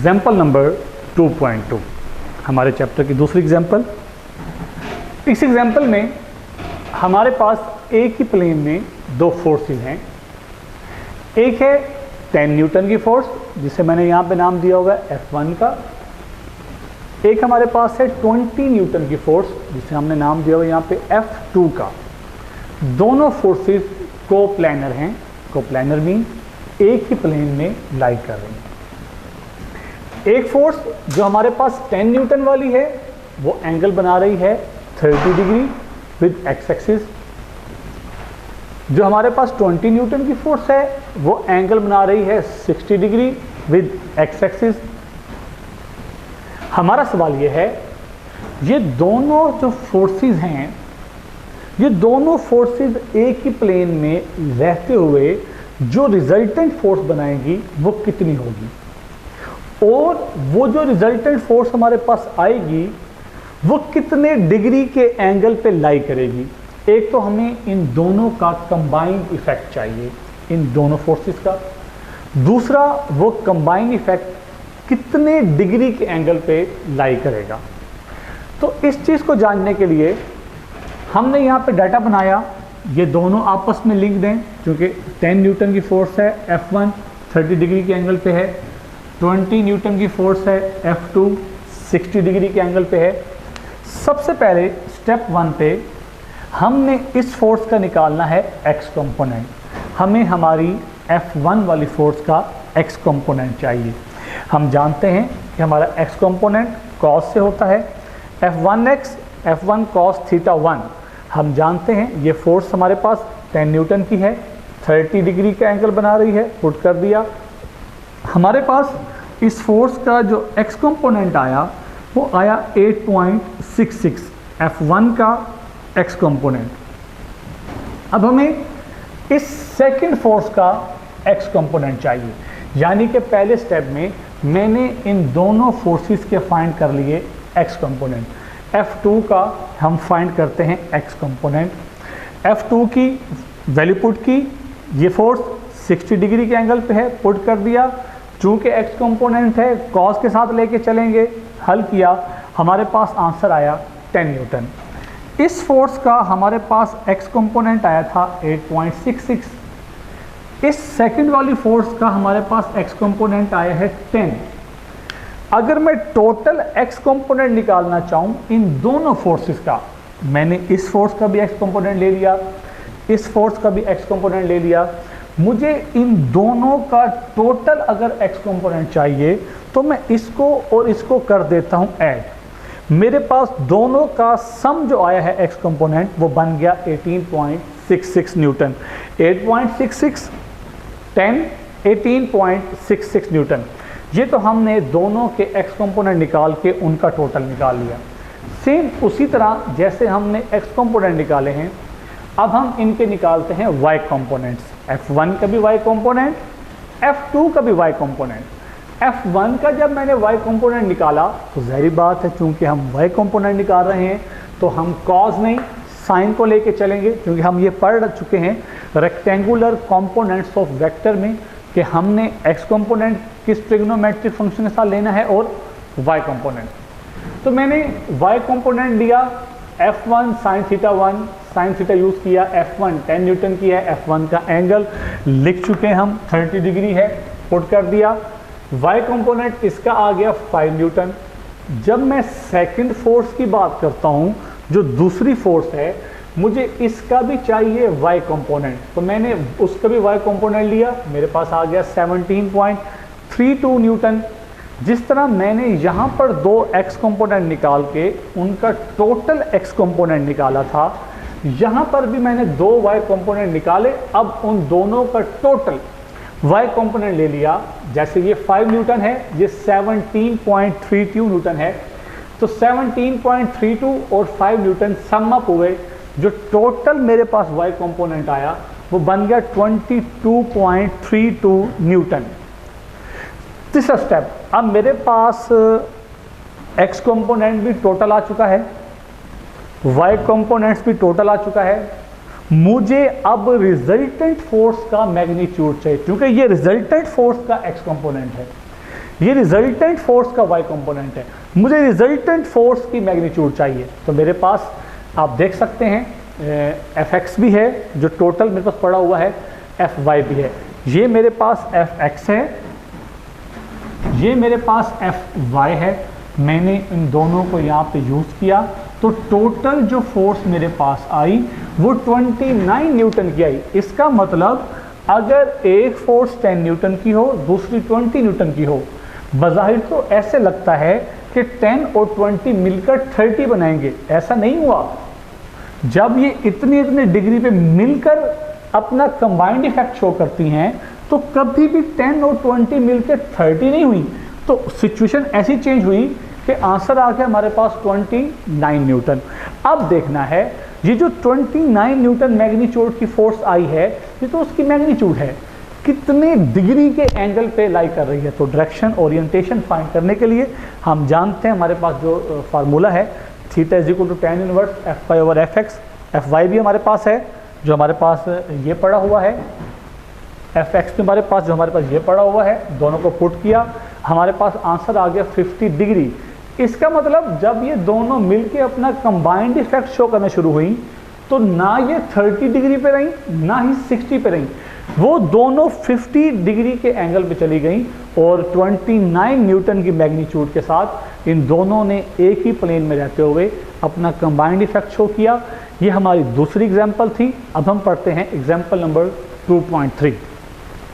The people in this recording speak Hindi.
एग्जाम्पल नंबर 2.2 हमारे चैप्टर की दूसरी एग्जाम्पल। इस एग्जाम्पल में हमारे पास एक ही प्लेन में दो फोर्सेस हैं। एक है 10 न्यूटन की फोर्स जिसे मैंने यहाँ पे नाम दिया होगा F1 का। एक हमारे पास है 20 न्यूटन की फोर्स जिसे हमने नाम दिया होगा यहाँ पे F2 का। दोनों फोर्सेस कोप्लैनर हैं। कोप्लैनर मीन एक ही प्लेन में लाई कर रही हैं। एक फोर्स जो हमारे पास 10 न्यूटन वाली है वो एंगल बना रही है 30 डिग्री विद एक्स एक्सिस। जो हमारे पास 20 न्यूटन की फोर्स है वो एंगल बना रही है 60 डिग्री विद एक्स एक्सिस। हमारा सवाल ये है, ये दोनों जो फोर्सेस हैं, ये दोनों फोर्सेस एक ही प्लेन में रहते हुए जो रिजल्टेंट फोर्स बनाएंगी वो कितनी होगी, और वो जो रिजल्टेंट फोर्स हमारे पास आएगी वो कितने डिग्री के एंगल पे लाई करेगी। एक तो हमें इन दोनों का कंबाइंड इफेक्ट चाहिए, इन दोनों फोर्सेस का। दूसरा, वो कंबाइंड इफेक्ट कितने डिग्री के एंगल पे लाई करेगा। तो इस चीज़ को जानने के लिए हमने यहाँ पे डाटा बनाया। ये दोनों आपस में लिंक्ड हैं क्योंकि 10 न्यूटन की फोर्स है F1 30 डिग्री के एंगल पे है, 20 न्यूटन की फोर्स है F2 60 डिग्री के एंगल पे है। सबसे पहले स्टेप 1 पे हमने इस फोर्स का निकालना है x कंपोनेंट। हमें हमारी F1 वाली फोर्स का x कंपोनेंट चाहिए। हम जानते हैं कि हमारा x कंपोनेंट cos से होता है, F1x F1 cos थीटा 1। हम जानते हैं ये फोर्स हमारे पास 10 न्यूटन की है, 30 डिग्री का एंगल बना रही है, पुट कर दिया। हमारे पास इस फोर्स का जो x कंपोनेंट आया वो आया 8.66 F1 का x कंपोनेंट। अब हमें इस सेकंड फोर्स का x कंपोनेंट चाहिए, यानी कि पहले स्टेप में मैंने इन दोनों फोर्सेस के फाइंड कर लिए x कंपोनेंट। F2 का हम फाइंड करते हैं x कंपोनेंट। F2 की वैल्यू पुट की, ये फोर्स 60 डिग्री के एंगल पे है, पुट कर दिया। चूँकि x कंपोनेंट है cos के साथ लेके चलेंगे, हल किया, हमारे पास आंसर आया 10 न्यूटन। इस फोर्स का हमारे पास x कंपोनेंट आया था 8.66। इस सेकंड वाली फोर्स का हमारे पास x कंपोनेंट आया है 10। अगर मैं टोटल x कंपोनेंट निकालना चाहूँ इन दोनों फोर्सेस का, मैंने इस फोर्स का भी x कंपोनेंट ले लिया, इस फोर्स का भी x कंपोनेंट ले लिया, मुझे इन दोनों का टोटल अगर x कंपोनेंट चाहिए तो मैं इसको और इसको कर देता हूँ ऐड। मेरे पास दोनों का सम जो आया है x कंपोनेंट वो बन गया 18.66 न्यूटन। 8.66 10 18.66 न्यूटन। ये तो हमने दोनों के x कंपोनेंट निकाल के उनका टोटल निकाल लिया। सेम उसी तरह जैसे हमने x कंपोनेंट निकाले हैं, अब हम इनके निकालते हैं y कंपोनेंट्स। F1 का भी y कंपोनेंट, F2 का भी y कंपोनेंट। F1 का जब मैंने y कंपोनेंट निकाला तो ज़ाहिर बात है चूँकि हम y कंपोनेंट निकाल रहे हैं तो हम cos नहीं साइन को लेके चलेंगे, क्योंकि हम ये पढ़ चुके हैं रेक्टेंगुलर कंपोनेंट्स ऑफ वेक्टर में कि हमने x कंपोनेंट किस ट्रिग्नोमेट्रिक फंक्शन के साथ लेना है और y कंपोनेंट। तो मैंने y कंपोनेंट लिया, F1 sin theta 1, sin theta use किया, F1 10 न्यूटन की है, F1 का एंगल लिख चुके हैं हम 30 डिग्री है, पुट कर दिया। y कंपोनेंट इसका आ गया 5 न्यूटन। जब मैं सेकंड फोर्स की बात करता हूँ, जो दूसरी फोर्स है, मुझे इसका भी चाहिए y कंपोनेंट, तो मैंने उसका भी y कंपोनेंट लिया, मेरे पास आ गया 17.32 न्यूटन। जिस तरह मैंने यहाँ पर दो x कंपोनेंट निकाल के उनका टोटल x कंपोनेंट निकाला था, यहाँ पर भी मैंने दो y कंपोनेंट निकाले, अब उन दोनों का टोटल y कंपोनेंट ले लिया। जैसे ये 5 न्यूटन है, ये 17.32 न्यूटन है, तो 17.32 और 5 न्यूटन सम अप हुए, जो टोटल मेरे पास y कंपोनेंट आया वो बन गया 22.32 न्यूटन। तीसरा स्टेप, अब मेरे पास x कंपोनेंट भी टोटल आ चुका है, y कंपोनेंट्स भी टोटल आ चुका है, मुझे अब रिजल्टेंट फोर्स का मैग्नीट्यूड चाहिए, क्योंकि ये रिजल्टेंट फोर्स का x कंपोनेंट है। ये रिजल्टेंट फोर्स का y कंपोनेंट है, मुझे रिजल्टेंट फोर्स की मैग्नीट्यूड चाहिए। तो मेरे पास आप देख सकते हैं Fx भी है जो टोटल मेरे पास पड़ा हुआ है, Fy भी है, ये मेरे पास Fx है, ये मेरे पास Fy है। मैंने इन दोनों को यहाँ पे यूज़ किया तो टोटल जो फोर्स मेरे पास आई वो 29 न्यूटन की आई। इसका मतलब अगर एक फोर्स 10 न्यूटन की हो, दूसरी 20 न्यूटन की हो, बज़ाहिर तो ऐसे लगता है कि 10 और 20 मिलकर 30 बनाएंगे, ऐसा नहीं हुआ। जब ये इतने डिग्री पे मिलकर अपना कंबाइंड इफेक्ट शो करती हैं तो कभी भी 10 और 20 मिलकर 30 नहीं हुई। तो सिचुएशन ऐसी चेंज हुई कि आंसर आ गया हमारे पास 29 न्यूटन। अब देखना है ये जो 29 न्यूटन मैग्नीट्यूड की फोर्स आई है, ये तो उसकी मैग्नीट्यूड है, कितने डिग्री के एंगल पे लाई कर रही है। तो डायरेक्शन ओरिएंटेशन फाइंड करने के लिए हम जानते हैं हमारे पास जो फार्मूला है theta is equal to tan inverse Fy over Fx। Fy भी हमारे पास है जो हमारे पास ये पड़ा हुआ है, Fx भी हमारे पास जो हमारे पास ये पड़ा हुआ है, दोनों को पुट किया, हमारे पास आंसर आ गया 50 डिग्री। इसका मतलब जब ये दोनों मिलके अपना कंबाइंड इफेक्ट शो करना शुरू हुई तो ना ये 30 डिग्री पे रही ना ही 60 पे रही, वो दोनों 50 डिग्री के एंगल पे चली गई और 29 न्यूटन की मैग्नीट्यूड के साथ इन दोनों ने एक ही प्लेन में रहते हुए अपना कंबाइंड इफेक्ट शो किया। ये हमारी दूसरी एग्जाम्पल थी। अब हम पढ़ते हैं एग्जाम्पल नंबर 2.3।